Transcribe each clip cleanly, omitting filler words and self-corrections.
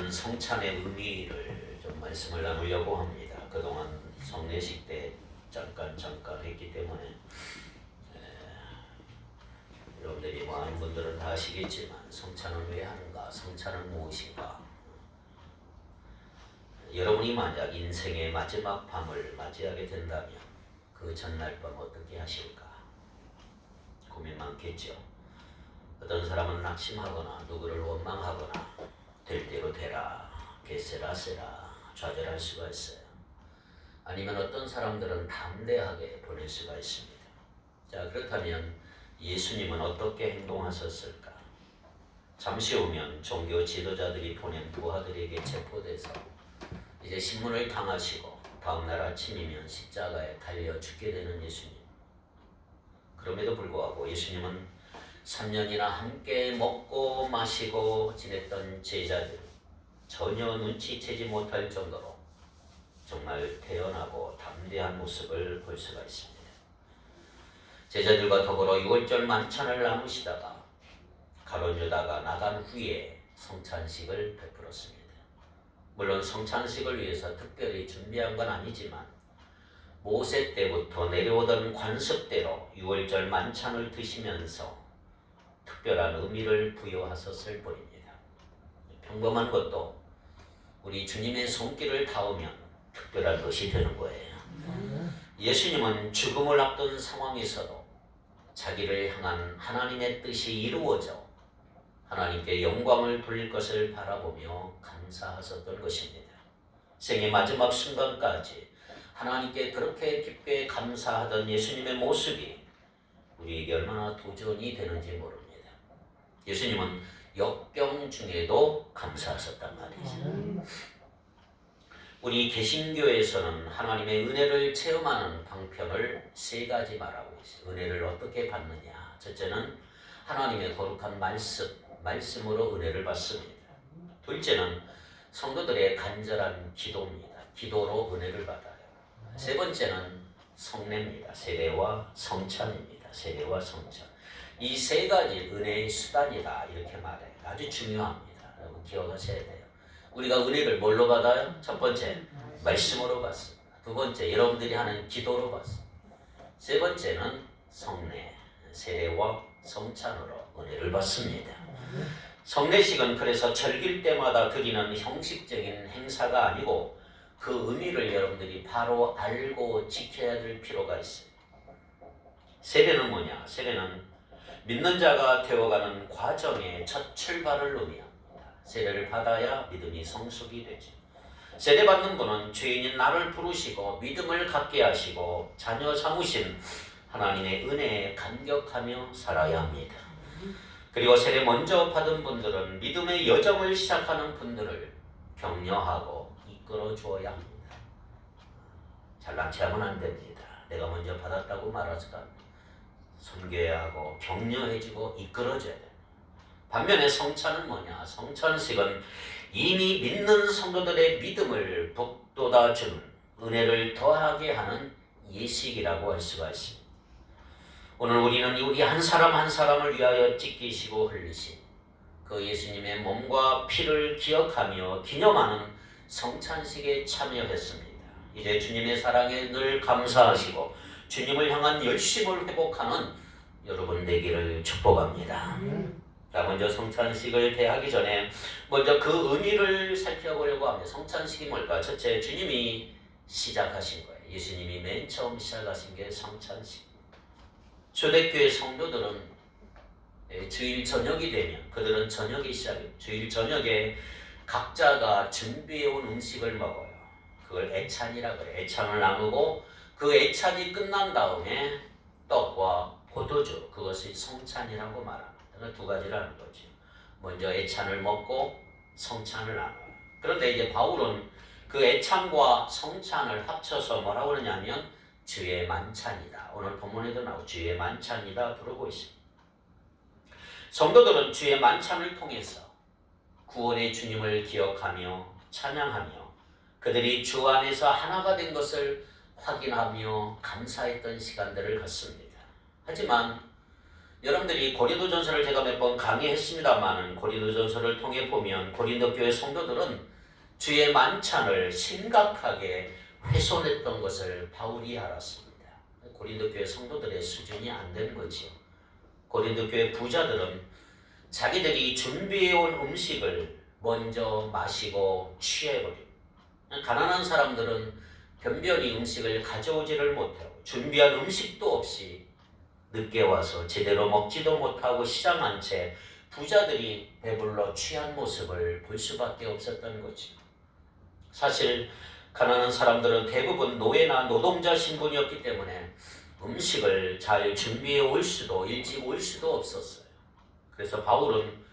오늘은 성찬의 의미를 좀 말씀을 나누려고 합니다. 그동안 성례식 때 잠깐 했기 때문에 여러분들이 많은 분들은 다 아시겠지만 성찬은 왜 하는가, 성찬은 무엇인가. 여러분이 만약 인생의 마지막 밤을 맞이하게 된다면 그 전날 밤 어떻게 하실까 고민 많겠죠. 어떤 사람은 낙심하거나 누구를 원망하거나 될 대로 되라, 개세라 세라 좌절할 수가 있어요. 아니면 어떤 사람들은 담대하게 보낼 수가 있습니다. 자, 그렇다면 예수님은 어떻게 행동하셨을까? 잠시 후면 종교 지도자들이 보낸 부하들에게 체포돼서 이제 신문을 당하시고 다음날 아침이면 십자가에 달려 죽게 되는 예수님. 그럼에도 불구하고 예수님은 3년이나 함께 먹고 마시고 지냈던 제자들 전혀 눈치채지 못할 정도로 정말 태연하고 담대한 모습을 볼 수가 있습니다. 제자들과 더불어 유월절 만찬을 나누시다가 가룟 유다가 나간 후에 성찬식을 베풀었습니다. 물론 성찬식을 위해서 특별히 준비한 건 아니지만 모세 때부터 내려오던 관습대로 유월절 만찬을 드시면서 특별한 의미를 부여하셨을 뿐입니다. 평범한 것도 우리 주님의 손길을 닿으면 특별한 것이 되는 거예요. 예수님은 죽음을 앞둔 상황에서도 자기를 향한 하나님의 뜻이 이루어져 하나님께 영광을 돌릴 것을 바라보며 감사하셨던 것입니다. 생의 마지막 순간까지 하나님께 그렇게 깊게 감사하던 예수님의 모습이 우리에게 얼마나 도전이 되는지 모릅니다. 예수님은 역경 중에도 감사하셨단 말이죠. 우리 개신교에서는 하나님의 은혜를 체험하는 방편을 세 가지 말하고 있어요. 은혜를 어떻게 받느냐. 첫째는 하나님의 거룩한 말씀으로 은혜를 받습니다. 둘째는 성도들의 간절한 기도입니다. 기도로 은혜를 받아요. 세 번째는 성례입니다. 세례와 성찬입니다. 세례와 성찬. 이 세 가지 은혜의 수단이다 이렇게 말해요. 아주 중요합니다. 여러분 기억하셔야 돼요. 우리가 은혜를 뭘로 받아요? 첫 번째 말씀으로 받습니다. 두 번째 여러분들이 하는 기도로 받습니다. 세 번째는 성례, 세례와 성찬으로 은혜를 받습니다. 성례식은 그래서 절길 때마다 드리는 형식적인 행사가 아니고 그 의미를 여러분들이 바로 알고 지켜야 될 필요가 있어요. 세례는 뭐냐? 세례는 믿는 자가 되어가는 과정의 첫 출발을 의미합니다. 세례를 받아야 믿음이 성숙이 되죠. 세례받는 분은 죄인인 나를 부르시고 믿음을 갖게 하시고 자녀 삼으신 하나님의 은혜에 감격하며 살아야 합니다. 그리고 세례 먼저 받은 분들은 믿음의 여정을 시작하는 분들을 격려하고 이끌어 주어야 합니다. 잘난 체하면 안 됩니다. 내가 먼저 받았다고 말하지도 않습니다. 섬겨야 하고 격려해주고 이끌어줘야 됩니다. 반면에 성찬은 뭐냐? 성찬식은 이미 믿는 성도들의 믿음을 북돋아주는 은혜를 더하게 하는 예식이라고 할 수가 있습니다. 오늘 우리는 우리 한 사람 한 사람을 위하여 찢기시고 흘리신 그 예수님의 몸과 피를 기억하며 기념하는 성찬식에 참여했습니다. 이제 주님의 사랑에 늘 감사하시고 주님을 향한 열심을 회복하는 여러분 되기를 축복합니다. 자, 먼저 성찬식을 대하기 전에 먼저 그 의미를 살펴보려고 합니다. 성찬식이 뭘까? 첫째, 주님이 시작하신 거예요. 예수님이 맨 처음 시작하신 게 성찬식. 초대교회 성도들은 주일 저녁이 되면 그들은 저녁이 시작해요. 주일 저녁에 각자가 준비해온 음식을 먹어요. 그걸 애찬이라고 해요. 애찬을 나누고 그 애찬이 끝난 다음에 떡과 포도주, 그것이 성찬이라고 말합니다. 두 가지라는 거죠. 먼저 애찬을 먹고 성찬을 나눠요. 그런데 이제 바울은 그 애찬과 성찬을 합쳐서 뭐라고 그러냐면 주의 만찬이다. 오늘 본문에도 나오고 주의 만찬이다 부르고 있습니다. 성도들은 주의 만찬을 통해서 구원의 주님을 기억하며 찬양하며 그들이 주 안에서 하나가 된 것을 확인하며 감사했던 시간들을 갖습니다. 하지만 여러분들이 고린도전서를 제가 몇 번 강의했습니다만 고린도전서를 통해 보면 고린도 교회 성도들은 주의 만찬을 심각하게 훼손했던 것을 바울이 알았습니다. 고린도 교회 성도들의 수준이 안 된 거지요. 고린도 교회 부자들은 자기들이 준비해온 음식을 먼저 마시고 취해버립니다. 가난한 사람들은 변변히 음식을 가져오지를 못하고 준비한 음식도 없이 늦게 와서 제대로 먹지도 못하고 시장한 채 부자들이 배불러 취한 모습을 볼 수밖에 없었던 거죠. 사실 가난한 사람들은 대부분 노예나 노동자 신분이었기 때문에 음식을 잘 준비해 올 수도 일찍 올 수도 없었어요. 그래서 바울은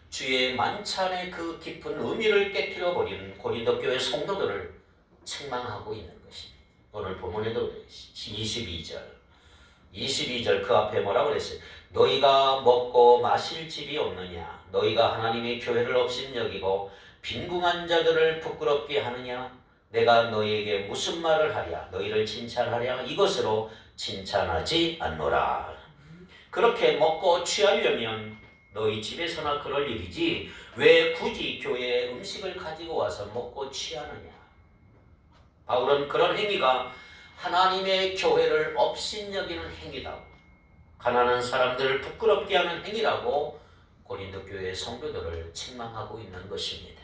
주의 만찬의 그 깊은 의미를 깨뜨려 버린 고린도 교회 성도들을 책망하고 있는 것입니다. 오늘 본문에도 22절 그 앞에 뭐라고 그랬어요? 너희가 먹고 마실 집이 없느냐? 너희가 하나님의 교회를 업신여기고 빈궁한 자들을 부끄럽게 하느냐? 내가 너희에게 무슨 말을 하랴? 너희를 칭찬하랴? 이것으로 칭찬하지 않노라. 그렇게 먹고 취하려면 너희 집에서나 그럴 일이지 왜 굳이 교회에 음식을 가지고 와서 먹고 취하느냐? 바울은 그런 행위가 하나님의 교회를 업신여기는 행위다. 가난한 사람들을 부끄럽게 하는 행위라고 고린도 교회 성도들을 책망하고 있는 것입니다.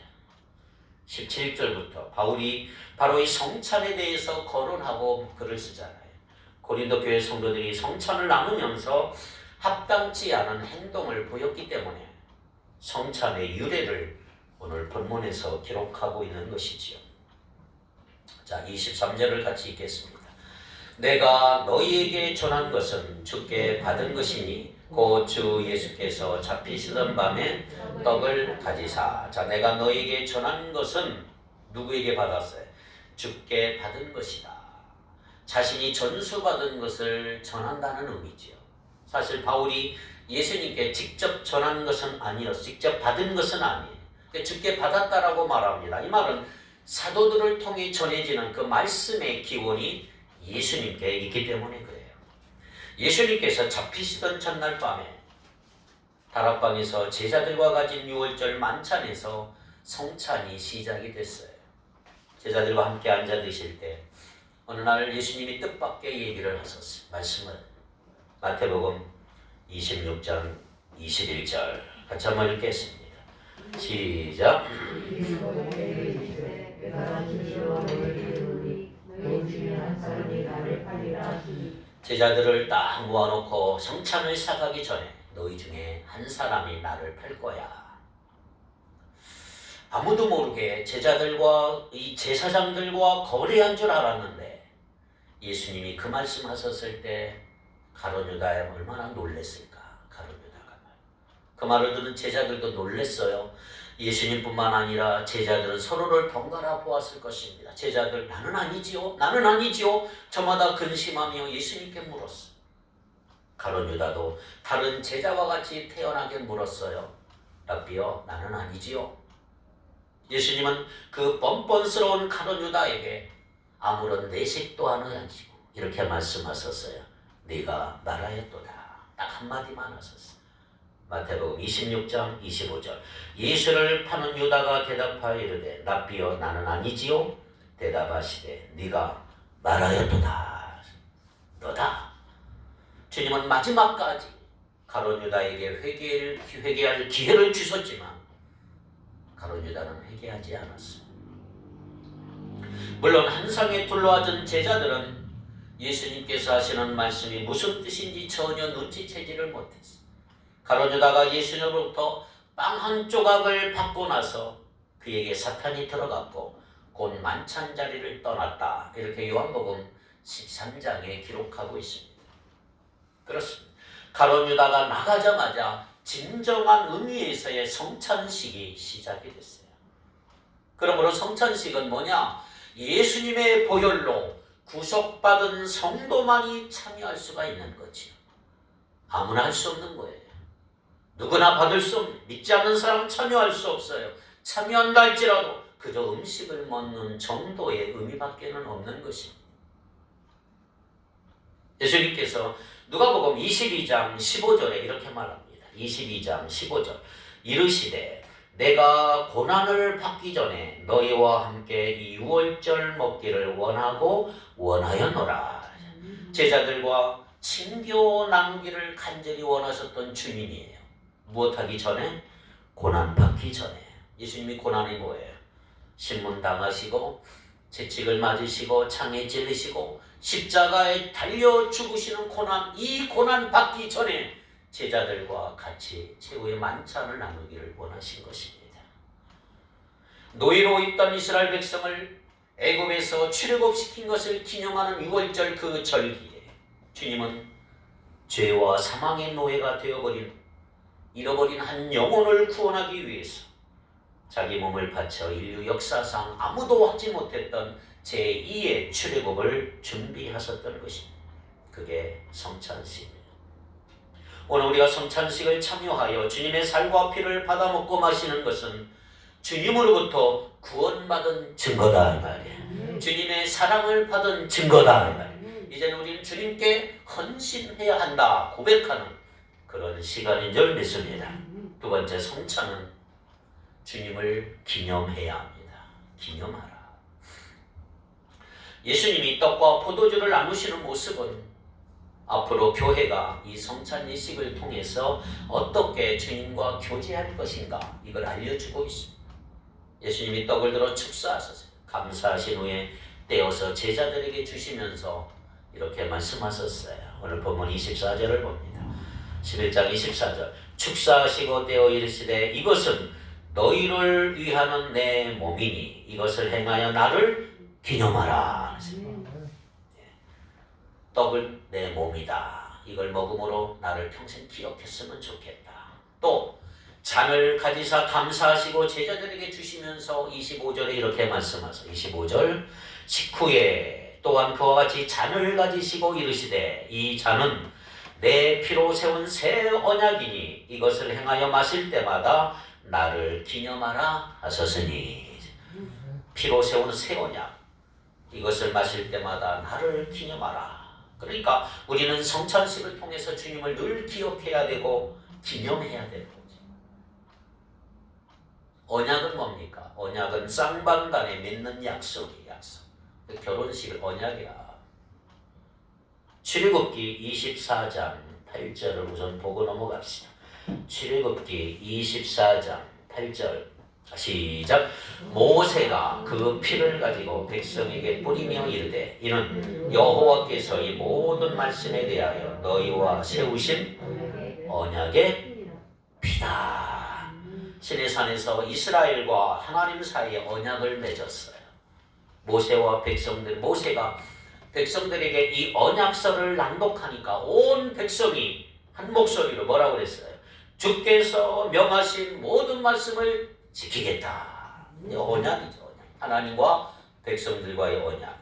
17절부터 바울이 바로 이 성찬에 대해서 거론하고 글을 쓰잖아요. 고린도 교회 성도들이 성찬을 나누면서 합당치 않은 행동을 보였기 때문에 성찬의 유래를 오늘 본문에서 기록하고 있는 것이지요. 자, 23절을 같이 읽겠습니다. 내가 너희에게 전한 것은 주께 받은 것이니 곧 주 예수께서 잡히시던 밤에 떡을 가지사. 자, 내가 너희에게 전한 것은 누구에게 받았어요? 주께 받은 것이다. 자신이 전수받은 것을 전한다는 의미지요. 사실 바울이 예수님께 직접 전한 것은 아니었어요. 직접 받은 것은 아니에요. 주께 받았다라고 말합니다. 이 말은 사도들을 통해 전해지는 그 말씀의 기원이 예수님께 있기 때문에 그래요. 예수님께서 잡히시던 전날 밤에 다락방에서 제자들과 가진 유월절 만찬에서 성찬이 시작이 됐어요. 제자들과 함께 앉아 드실 때 어느 날 예수님이 뜻밖의 얘기를 하셨어요. 말씀을 마태복음 26장 21절 같이 한번 읽겠습니다. 시작. 제자들을 딱 모아놓고 성찬을 시작하기 전에 너희 중에 한 사람이 나를 팔 거야. 아무도 모르게 제자들과 이 제사장들과 거래한 줄 알았는데 예수님이 그 말씀 하셨을 때 가룟 유다에 얼마나 놀랬을까. 가룟 유다가 그 말을 들은 제자들도 놀랬어요. 예수님뿐만 아니라 제자들은 서로를 번갈아 보았을 것입니다. 제자들 나는 아니지요? 나는 아니지요? 저마다 근심하며 예수님께 물었어. 가룟 유다도 다른 제자와 같이 태연하게 물었어요. 랍비여 나는 아니지요? 예수님은 그 뻔뻔스러운 가룟 유다에게 아무런 내색도 안 하시고 이렇게 말씀하셨어요. 네가 말하였도다. 딱 한마디만 하셨어요. 마태복음 26장 25절 예수를 파는 유다가 대답하여 이르되 랍비여 나는 아니지요? 대답하시되 네가 말하였도다. 너다. 주님은 마지막까지 가룟 유다에게 회개할 기회를 주셨지만 가룟 유다는 회개하지 않았어요. 물론 한상에 둘러앉은 제자들은 예수님께서 하시는 말씀이 무슨 뜻인지 전혀 눈치채지를 못했어요. 가룟 유다가 예수님으로부터 빵 한 조각을 받고 나서 그에게 사탄이 들어갔고 곧 만찬 자리를 떠났다. 이렇게 요한복음 13장에 기록하고 있습니다. 그렇습니다. 가룟 유다가 나가자마자 진정한 의미에서의 성찬식이 시작이 됐어요. 그러므로 성찬식은 뭐냐? 예수님의 보혈로 구속받은 성도만이 참여할 수가 있는 거지요. 아무나 할 수 없는 거예요. 누구나 받을 수 없는, 믿지 않는 사람은 참여할 수 없어요. 참여한다 할지라도 그저 음식을 먹는 정도의 의미밖에는 없는 것입니다. 예수님께서 누가복음 22장 15절에 이렇게 말합니다. 22장 15절. 이르시되 내가 고난을 받기 전에 너희와 함께 이 유월절 먹기를 원하고 원하였노라. 제자들과 친교 나누기를 간절히 원하셨던 주님이에요. 무엇하기 전에? 고난 받기 전에. 예수님이 고난이 뭐예요? 신문 당하시고 채찍을 맞으시고 창에 찔리시고 십자가에 달려 죽으시는 고난, 이 고난 받기 전에 제자들과 같이 최후의 만찬을 나누기를 원하신 것입니다. 노예로 있던 이스라엘 백성을 애굽에서 출애굽시킨 것을 기념하는 유월절 그 절기에 주님은 죄와 사망의 노예가 되어버린 잃어버린 한 영혼을 구원하기 위해서 자기 몸을 바쳐 인류 역사상 아무도 하지 못했던 제2의 출애굽을 준비하셨던 것입니다. 그게 성찬식입니다. 오늘 우리가 성찬식을 참여하여 주님의 살과 피를 받아 먹고 마시는 것은 주님으로부터 구원받은 증거다 이 말이에요. 주님의 사랑을 받은 증거다 이 말이에요. 이제는 우리는 주님께 헌신해야 한다 고백하는 그런 시간인 줄 믿습니다. 두 번째, 성찬은 주님을 기념해야 합니다. 기념하라. 예수님이 떡과 포도주를 나누시는 모습은 앞으로 교회가 이 성찬 예식을 통해서 어떻게 주님과 교제할 것인가 이걸 알려주고 있습니다. 예수님이 떡을 들어 축사하셨어요. 감사하신 후에 떼어서 제자들에게 주시면서 이렇게 말씀하셨어요. 오늘 본문 24절을 봅니다. 11장 24절. 축사하시고 떼어 이르시되 이것은 너희를 위하는 내 몸이니 이것을 행하여 나를 기념하라. 떡을 내 몸이다. 이걸 먹음으로 나를 평생 기억했으면 좋겠다. 또 잔을 가지사 감사하시고 제자들에게 주시면서 25절에 이렇게 말씀하세요. 25절. 식후에 또한 그와 같이 잔을 가지시고 이르시되 이 잔은 내 피로 세운 새 언약이니 이것을 행하여 마실 때마다 나를 기념하라 하셨으니 피로 세운 새 언약 이것을 마실 때마다 나를 기념하라. 그러니까 우리는 성찬식을 통해서 주님을 늘 기억해야 되고 기념해야 되는 거죠. 언약은 뭡니까? 언약은 쌍방간에 맺는 약속이에요. 약속. 결혼식을 언약이라. 출애굽기 24장 8절을 우선 보고 넘어갑시다. 출애굽기 24장 8절 시작. 모세가 그 피를 가지고 백성에게 뿌리며 이르되 이는 여호와께서 이 모든 말씀에 대하여 너희와 세우신 언약의 피다. 시내산에서 이스라엘과 하나님 사이에 언약을 맺었어요. 모세와 백성들, 모세가 백성들에게 이 언약서를 낭독하니까 온 백성이 한 목소리로 뭐라고 그랬어요? 주께서 명하신 모든 말씀을 지키겠다. 언약이죠. 언약. 하나님과 백성들과의 언약.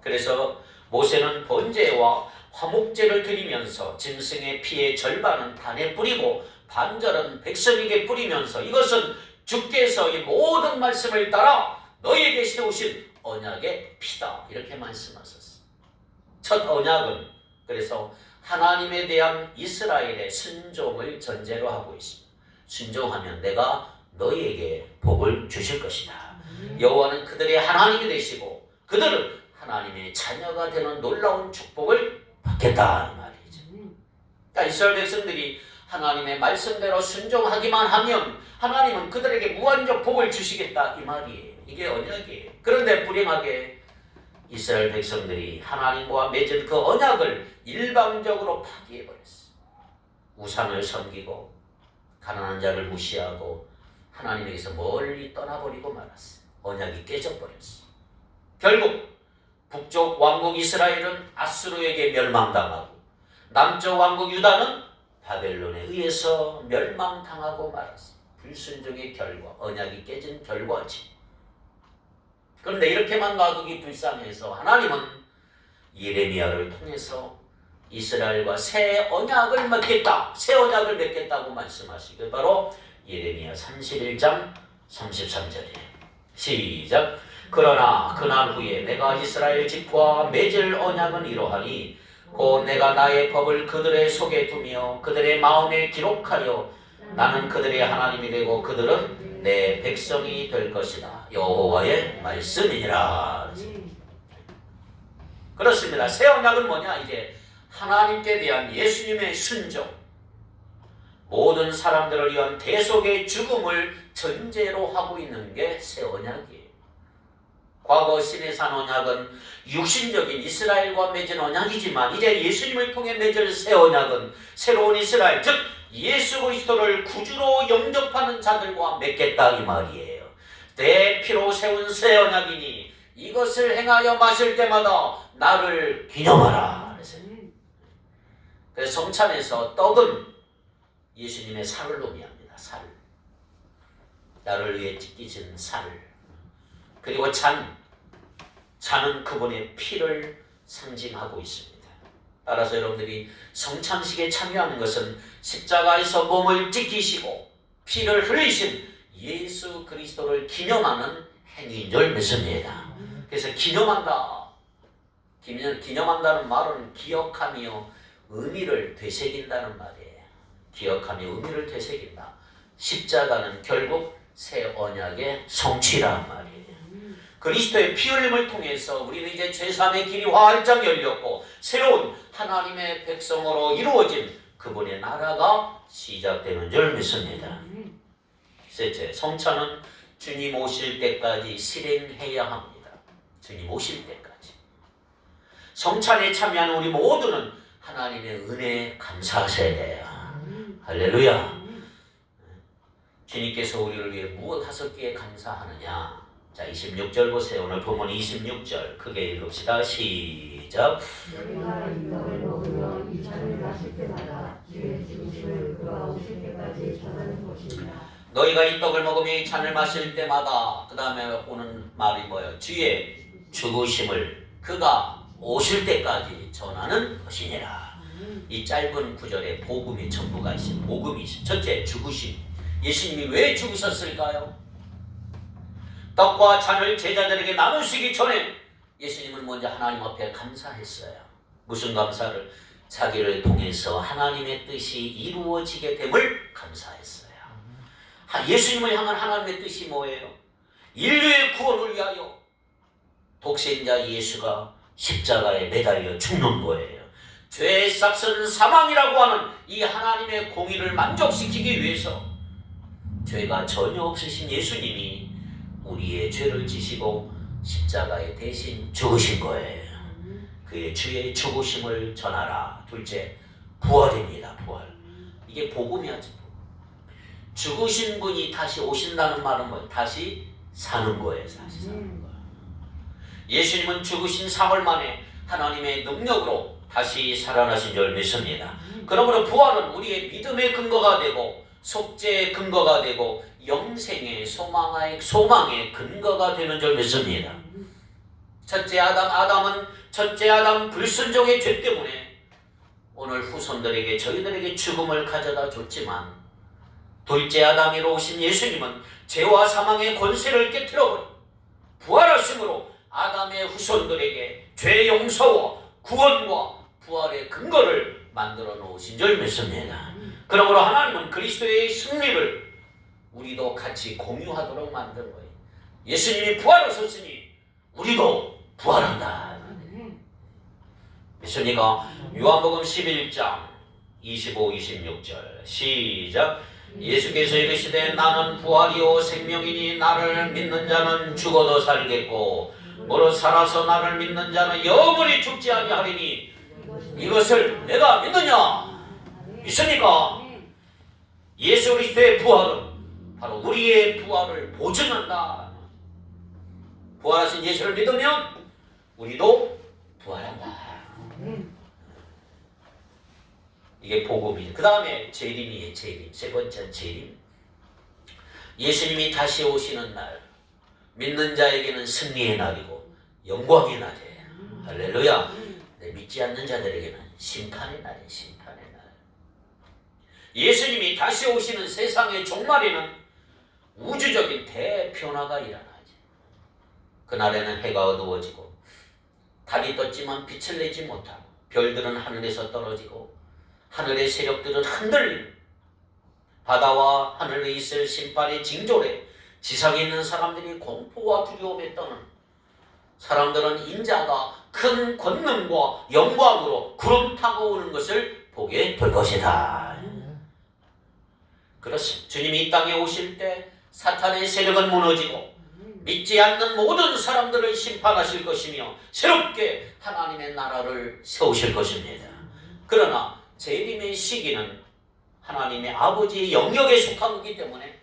그래서 모세는 번제와 화목제를 드리면서 짐승의 피의 절반은 단에 뿌리고 반절은 백성에게 뿌리면서 이것은 주께서 이 모든 말씀을 따라 너희에게 세우신 언약의 피다. 이렇게 말씀하셨어요. 첫 언약은 그래서 하나님에 대한 이스라엘의 순종을 전제로 하고 있습니다. 순종하면 내가 너희에게 복을 주실 것이다. 여호와는 그들의 하나님이 되시고 그들은 하나님의 자녀가 되는 놀라운 축복을 받겠다 이 말이죠. 그러니까 이스라엘 백성들이 하나님의 말씀대로 순종하기만 하면 하나님은 그들에게 무한적 복을 주시겠다 이 말이에요. 이게 언약이에요. 그런데 불행하게 이스라엘 백성들이 하나님과 맺은 그 언약을 일방적으로 파기해버렸어요. 우상을 섬기고 가난한 자를 무시하고 하나님에게서 멀리 떠나버리고 말았어요. 언약이 깨져버렸어요. 결국 북쪽 왕국 이스라엘은 아수르에게 멸망당하고 남쪽 왕국 유다는 바벨론에 의해서 멸망당하고 말았어요. 불순종의 결과, 언약이 깨진 결과지. 그런데 이렇게만 놔두기 불쌍해서 하나님은 예레미야를 통해서 이스라엘과 새 언약을 맺겠다, 새 언약을 맺겠다고 말씀하시고 바로 예레미야 31장 33절이에요. 시작. 그러나 그날 후에 내가 이스라엘 집과 맺을 언약은 이러하니 곧 내가 나의 법을 그들의 속에 두며 그들의 마음에 기록하여 나는 그들의 하나님이 되고 그들은 내 백성이 될 것이다. 여호와의 말씀이니라. 그렇습니다. 새 언약은 뭐냐? 이제 하나님께 대한 예수님의 순종, 모든 사람들을 위한 대속의 죽음을 전제로 하고 있는 게 새 언약이에요. 과거 시내산 언약은 육신적인 이스라엘과 맺은 언약이지만 이제 예수님을 통해 맺을 새 언약은 새로운 이스라엘, 즉 예수 그리스도를 구주로 영접하는 자들과 맺겠다 이 말이에요. 내 피로 세운 새 언약이니 이것을 행하여 마실 때마다 나를 기념하라. 그래서 성찬에서 떡은 예수님의 살을 의미합니다. 살. 나를 위해 찢기신 살. 그리고 잔은 그분의 피를 상징하고 있습니다. 따라서 여러분들이 성찬식에 참여하는 것은 십자가에서 몸을 찢기시고 피를 흘리신 예수 그리스도를 기념하는 행위인 줄 믿습니다. 그래서 기념한다는 말은 기억하며 의미를 되새긴다는 말이에요. 기억하며 의미를 되새긴다. 십자가는 결국 새 언약의 성취란 말이에요. 그리스도의 피 흘림을 통해서 우리는 이제 제3의 길이 활짝 열렸고 새로운 하나님의 백성으로 이루어진 그분의 나라가 시작되는 줄 믿습니다. 셋째, 성찬은 주님 오실 때까지 실행해야 합니다. 주님 오실 때까지. 성찬에 참여하는 우리 모두는 하나님의 은혜에 감사하셔야 돼요. 할렐루야. 주님께서 우리를 위해 무엇 하셨기에 감사하느냐. 자, 26절 보세요. 오늘 본문 26절 크게 읽읍시다. 시작. 너희가 이 떡을 먹으며 이 잔을 마실 때마다 주의 죽으심을 그가 오실 때까지 전하는 것이니라. 너희가 이 떡을 먹으며 이 잔을 마실 때마다, 그 다음에 오는 말이 뭐예요? 주의 죽으심을 그가 오실 때까지 전하는 것이니라. 이 짧은 구절에 복음이 전부가 있어요. 복음이 있어요. 첫째, 죽으심. 예수님이 왜 죽으셨을까요? 떡과 잔을 제자들에게 나누시기 전에 예수님은 먼저 하나님 앞에 감사했어요. 무슨 감사를? 자기를 통해서 하나님의 뜻이 이루어지게 됨을 감사했어요. 예수님을 향한 하나님의 뜻이 뭐예요? 인류의 구원을 위하여 독생자 예수가 십자가에 매달려 죽는 거예요. 죄의 삭은 사망이라고 하는 이 하나님의 공의를 만족시키기 위해서 죄가 전혀 없으신 예수님이 우리의 죄를 지시고 십자가에 대신 죽으신 거예요. 그의 주의 죽으심을 전하라. 둘째, 부활입니다. 부활. 이게 복음이야지. 죽으신 분이 다시 오신다는 말은 뭐예요? 다시 사는 거예요. 다시 사는 거예요. 예수님은 죽으신 사흘 만에 하나님의 능력으로 다시 살아나신 줄 믿습니다. 그러므로 부활은 우리의 믿음의 근거가 되고 속죄의 근거가 되고 영생의 소망의 근거가 되는 줄 믿습니다. 첫째 아담은 첫째 아담 불순종의 죄 때문에 오늘 후손들에게 저희들에게 죽음을 가져다 줬지만 둘째 아담이로 오신 예수님은 죄와 사망의 권세를 깨트려버리고 부활하심으로 아담의 후손들에게 죄 용서와 구원과 부활의 근거를 만들어 놓으신 줄 믿습니다. 그러므로 하나님은 그리스도의 승리를 우리도 같이 공유하도록 만든 거예요. 예수님이 부활하셨으니 우리도 부활한다. 믿습니까? 요한복음 11장 25, 26절 시작. 예수께서 이르시되 나는 부활이요 생명이니 나를 믿는 자는 죽어도 살겠고 무릇 살아서 나를 믿는 자는 영원히 죽지 아니하리니 이것을 내가 믿느냐? 믿습니까? 예수 그리스도의 부활은 바로 우리의 부활을 보증한다. 부활하신 예수를 믿으면 우리도 부활한다. 이게 복음이에요. 그 다음에 재림이에요. 재림. 세 번째 재림. 예수님이 다시 오시는 날, 믿는 자에게는 승리의 날이고 영광의 날이에요. 할렐루야. 믿지 않는 자들에게는 심판의 날이에요. 심판의 날. 예수님이 다시 오시는 세상의 종말에는 우주적인 대변화가 일어나죠. 그날에는 해가 어두워지고 달이 떴지만 빛을 내지 못하고 별들은 하늘에서 떨어지고 하늘의 세력들은 흔들리고 바다와 하늘에 있을 신발의 징조래 지상에 있는 사람들이 공포와 두려움에 떠는 사람들은 인자가 큰 권능과 영광으로 구름 타고 오는 것을 보게 될 것이다. 그렇습니다. 주님이 이 땅에 오실 때 사탄의 세력은 무너지고 믿지 않는 모든 사람들을 심판하실 것이며 새롭게 하나님의 나라를 세우실 것입니다. 그러나 재림의 시기는 하나님의 아버지의 영역에 속한 거기 때문에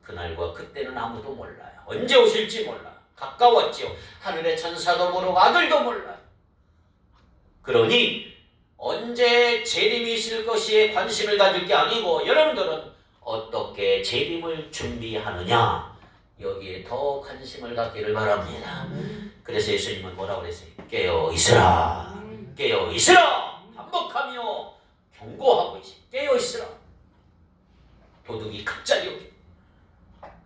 그날과 그때는 아무도 몰라요. 언제 오실지 몰라요. 가까웠지요. 하늘의 천사도 모르고 아들도 몰라요. 그러니 언제 재림이 있을 것에 관심을 가질 게 아니고 여러분들은 어떻게 재림을 준비하느냐 여기에 더 관심을 갖기를 바랍니다. 그래서 예수님은 뭐라고 그랬어요? 깨어 있으라. 깨어 있으라. 반복하며 경고하고 있어요. 깨어 있으라. 도둑이 갑자기 오기.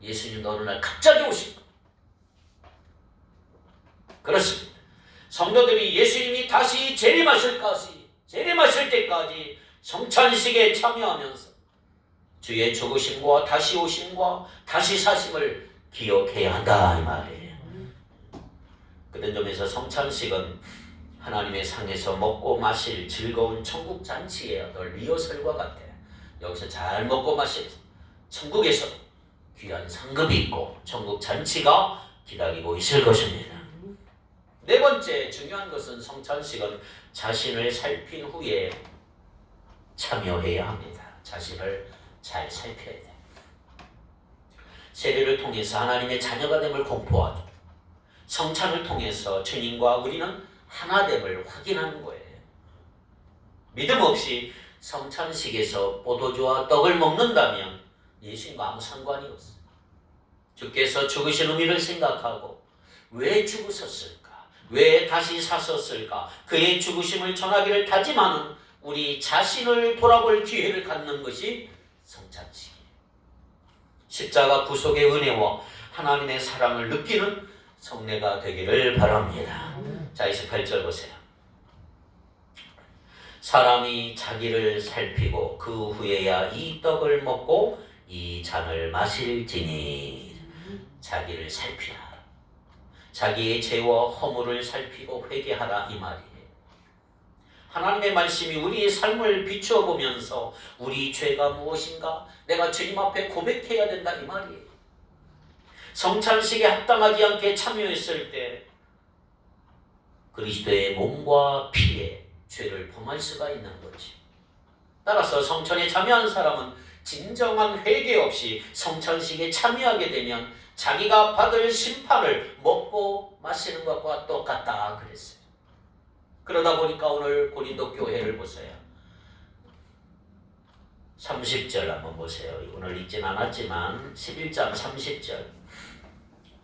예수님도 어느 날 갑자기 오실 거예요. 그렇습니다. 성도들이 예수님이 다시 재림하실 때까지 성찬식에 참여하면서 주의 죽으심과 다시 오심과 다시 사심을 기억해야 한다 이 말이에요. 그런 점에서 성찬식은 하나님의 상에서 먹고 마실 즐거운 천국 잔치예요. 늘 리허설과 같아요. 여기서 잘 먹고 마실 천국에서 귀한 상급이 있고 천국 잔치가 기다리고 있을 것입니다. 네 번째 중요한 것은 성찬식은 자신을 살핀 후에 참여해야 합니다. 자신을 잘 살펴야 돼요. 세례를 통해서 하나님의 자녀가 됨을 공포하죠. 성찬을 통해서 주님과 우리는 하나됨을 확인하는 거예요. 믿음 없이 성찬식에서 포도주와 떡을 먹는다면 예수님과 아무 상관이 없어요. 주께서 죽으신 의미를 생각하고 왜 죽으셨을까? 왜 다시 사셨을까? 그의 죽으심을 전하기를 다짐하는 우리 자신을 돌아볼 기회를 갖는 것이 성찬식이에요. 십자가 구속의 은혜와 하나님의 사랑을 느끼는 성례가 되기를 바랍니다. 자, 28절 보세요. 사람이 자기를 살피고 그 후에야 이 떡을 먹고 이 잔을 마실지니. 자기를 살피라. 자기의 죄와 허물을 살피고 회개하라 이 말이에요. 하나님의 말씀이 우리의 삶을 비추어 보면서 우리 죄가 무엇인가 내가 주님 앞에 고백해야 된다 이 말이에요. 성찬식에 합당하지 않게 참여했을 때 그리스도의 몸과 피에 죄를 범할 수가 있는 거지. 따라서 성찬에 참여한 사람은 진정한 회개 없이 성찬식에 참여하게 되면 자기가 받을 심판을 먹고 마시는 것과 똑같다 그랬어요. 그러다 보니까 오늘 고린도 교회를 보세요. 30절 한번 보세요. 오늘 읽진 않았지만 11장 30절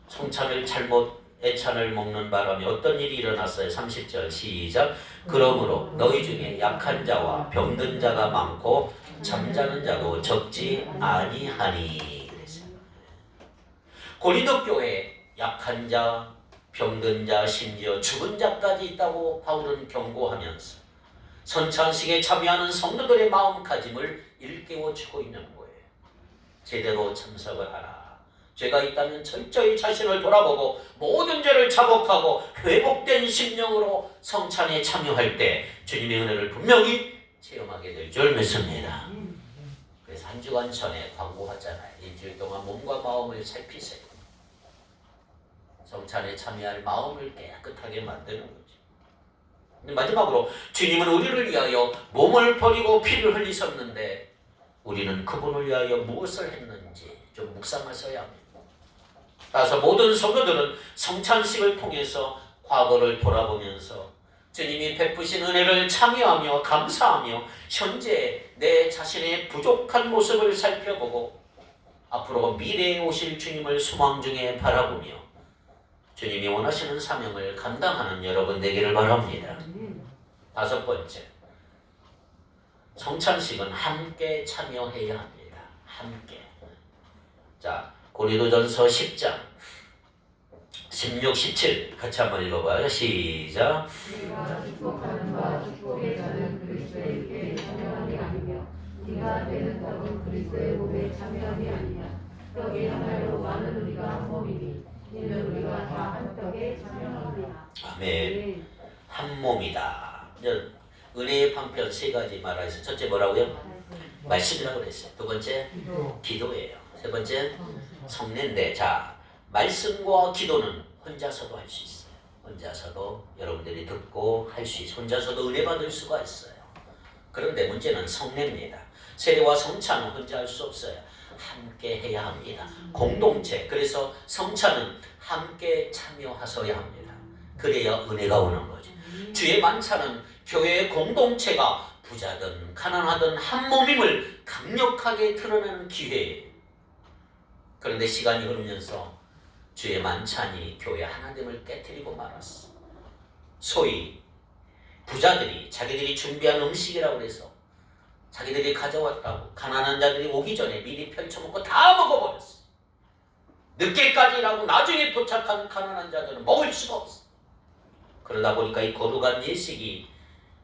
성찬을 잘못 애찬을 먹는 바람에 어떤 일이 일어났어요? 30절 시작. 그러므로 너희 중에 약한 자와 병든 자가 많고 잠자는 자도 적지 아니하니 그랬어요. 고린도 교회에 약한 자, 병든 자, 심지어 죽은 자까지 있다고 바울은 경고하면서 성찬식에 참여하는 성도들의 마음가짐을 일깨워주고 있는 거예요. 제대로 참석을 하라. 죄가 있다면 철저히 자신을 돌아보고 모든 죄를 자복하고 회복된 심령으로 성찬에 참여할 때 주님의 은혜를 분명히 체험하게 될 줄 믿습니다. 그래서 한 주간 전에 광고하잖아요. 일주일 동안 몸과 마음을 살피세요. 성찬에 참여할 마음을 깨끗하게 만드는 거죠. 근데 마지막으로 주님은 우리를 위하여 몸을 버리고 피를 흘리셨는데 우리는 그분을 위하여 무엇을 했는지 좀 묵상하셔야 합니다. 따라서 모든 성도들은 성찬식을 통해서 과거를 돌아보면서 주님이 베푸신 은혜를 참여하며 감사하며 현재 내 자신의 부족한 모습을 살펴보고 앞으로 미래에 오실 주님을 소망 중에 바라보며 주님이 원하시는 사명을 감당하는 여러분 되기를 바랍니다. 다섯 번째, 성찬식은 함께 참여해야 합니다. 함께. 자, 고린도전서 10장 16, 17 같이 한번 읽어봐요. 시작. 네가 축복하는 바 축복의 자는 그리스도에게 참여함이 아니며 네가 되는 떡은 그리스도의 몸에 참여함이 아니냐. 떡이 하나로 많은 우리가 한 몸이니 이는 우리가 다 한 떡에 참여함이라. 아멘. 한 몸이다. 이제 은혜의 방편 세 가지 말하였어요. 첫째 뭐라고요? 말씀이라고 그랬어요. 두 번째 기도예요. 세 번째 성례인데, 자, 말씀과 기도는 혼자서도 할 수 있어요. 혼자서도 여러분들이 듣고 할 수 있어요. 혼자서도 은혜 받을 수가 있어요. 그런데 문제는 성례입니다. 세례와 성찬은 혼자 할 수 없어요. 함께 해야 합니다. 공동체. 그래서 성찬은 함께 참여하셔야 합니다. 그래야 은혜가 오는 거죠. 주의 만찬은 교회의 공동체가 부자든 가난하든 한 몸임을 강력하게 드러내는 기회예요. 그런데 시간이 흐르면서 주의 만찬이 교회 하나됨을 깨뜨리고 말았어. 소위 부자들이 자기들이 준비한 음식이라고 해서 자기들이 가져왔다고 가난한 자들이 오기 전에 미리 펼쳐먹고 다 먹어버렸어. 늦게까지 일하고 나중에 도착한 가난한 자들은 먹을 수가 없어. 그러다 보니까 이 거룩한 예식이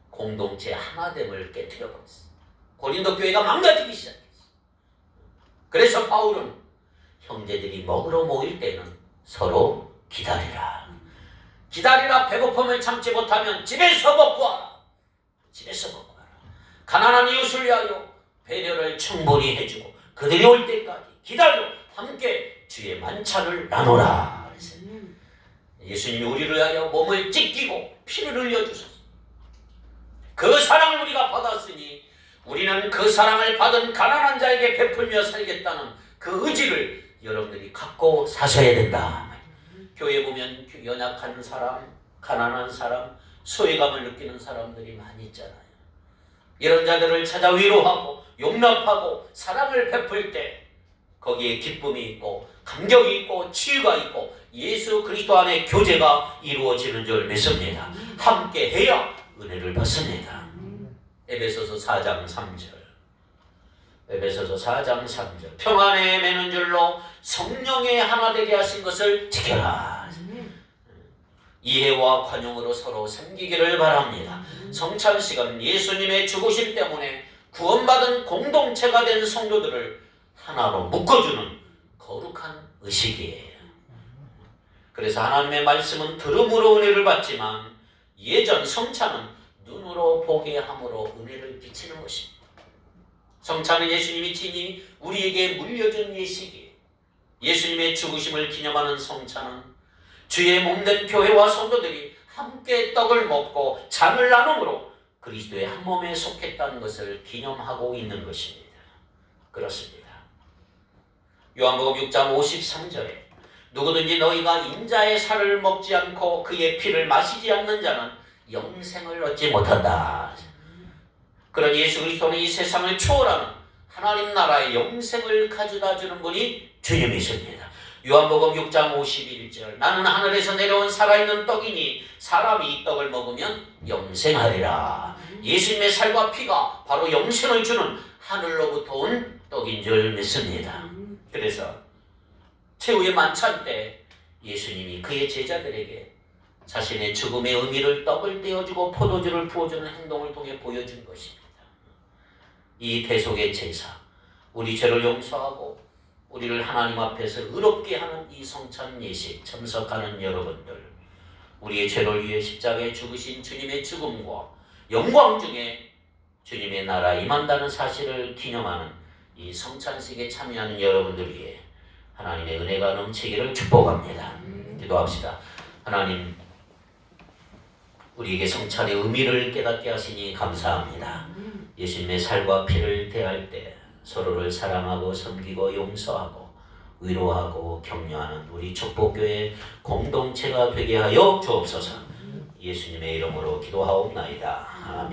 공동체 하나됨을 깨뜨려버렸어. 고린도 교회가 망가지기 시작했어. 그래서 바울은 형제들이 먹으러 모일 때는 서로 기다리라. 기다리라. 배고픔을 참지 못하면 집에서 먹고 와라. 집에서 먹고 와라. 가난한 이웃을 위하여 배려를 충분히 해주고 그들이 올 때까지 기다려 함께 주의 만찬을 나누라. 예수님이 우리를 위하여 몸을 찢기고 피를 흘려주셨어. 그 사랑을 우리가 받았으니 우리는 그 사랑을 받은 가난한 자에게 베풀며 살겠다는 그 의지를 여러분들이 갖고 사셔야 된다. 교회 보면 연약한 사람, 가난한 사람, 소외감을 느끼는 사람들이 많이 있잖아요. 이런 자들을 찾아 위로하고 용납하고 사랑을 베풀 때 거기에 기쁨이 있고 감격이 있고 치유가 있고 예수 그리스도 안에 교제가 이루어지는 줄 믿습니다. 함께 해야 은혜를 받습니다. 에베소서 4장 3절. 에베소서 4장 3절. 평안에 매는 줄로 성령의 하나 되게 하신 것을 지켜라. 이해와 관용으로 서로 섬기기를 바랍니다. 성찬식은 예수님의 죽으심 때문에 구원받은 공동체가 된 성도들을 하나로 묶어주는 거룩한 의식이에요. 그래서 하나님의 말씀은 들음으로 은혜를 받지만 예전 성찬은 눈으로 보게 함으로 은혜를 비치는 것입니다. 성찬은 예수님이 친히 우리에게 물려준 예식이에요. 예수님의 죽으심을 기념하는 성찬은 주의 몸된 교회와 성도들이 함께 떡을 먹고 잔을 나눔으로 그리스도의 한 몸에 속했다는 것을 기념하고 있는 것입니다. 그렇습니다. 요한복음 6장 53절에 누구든지 너희가 인자의 살을 먹지 않고 그의 피를 마시지 않는 자는 영생을 얻지 못한다. 그런 예수 그리스도는 이 세상을 초월하는 하나님 나라의 영생을 가져다 주는 분이 주님이십니다. 요한복음 6장 51절 나는 하늘에서 내려온 살아있는 떡이니 사람이 이 떡을 먹으면 영생하리라. 예수님의 살과 피가 바로 영생을 주는 하늘로부터 온 떡인 줄 믿습니다. 그래서 최후의 만찬 때 예수님이 그의 제자들에게 자신의 죽음의 의미를 떡을 떼어주고 포도주를 부어주는 행동을 통해 보여준 것입니다. 이 대속의 제사, 우리 죄를 용서하고 우리를 하나님 앞에서 의롭게 하는 이 성찬 예식 참석하는 여러분들, 우리의 죄를 위해 십자가에 죽으신 주님의 죽음과 영광 중에 주님의 나라 임한다는 사실을 기념하는 이 성찬식에 참여하는 여러분들 위해 하나님의 은혜가 넘치기를 축복합니다. 기도합시다. 하나님, 우리에게 성찬의 의미를 깨닫게 하시니 감사합니다. 예수님의 살과 피를 대할 때 서로를 사랑하고 섬기고 용서하고 위로하고 격려하는 우리 축복교회 공동체가 되게 하여 주옵소서. 예수님의 이름으로 기도하옵나이다. 아멘.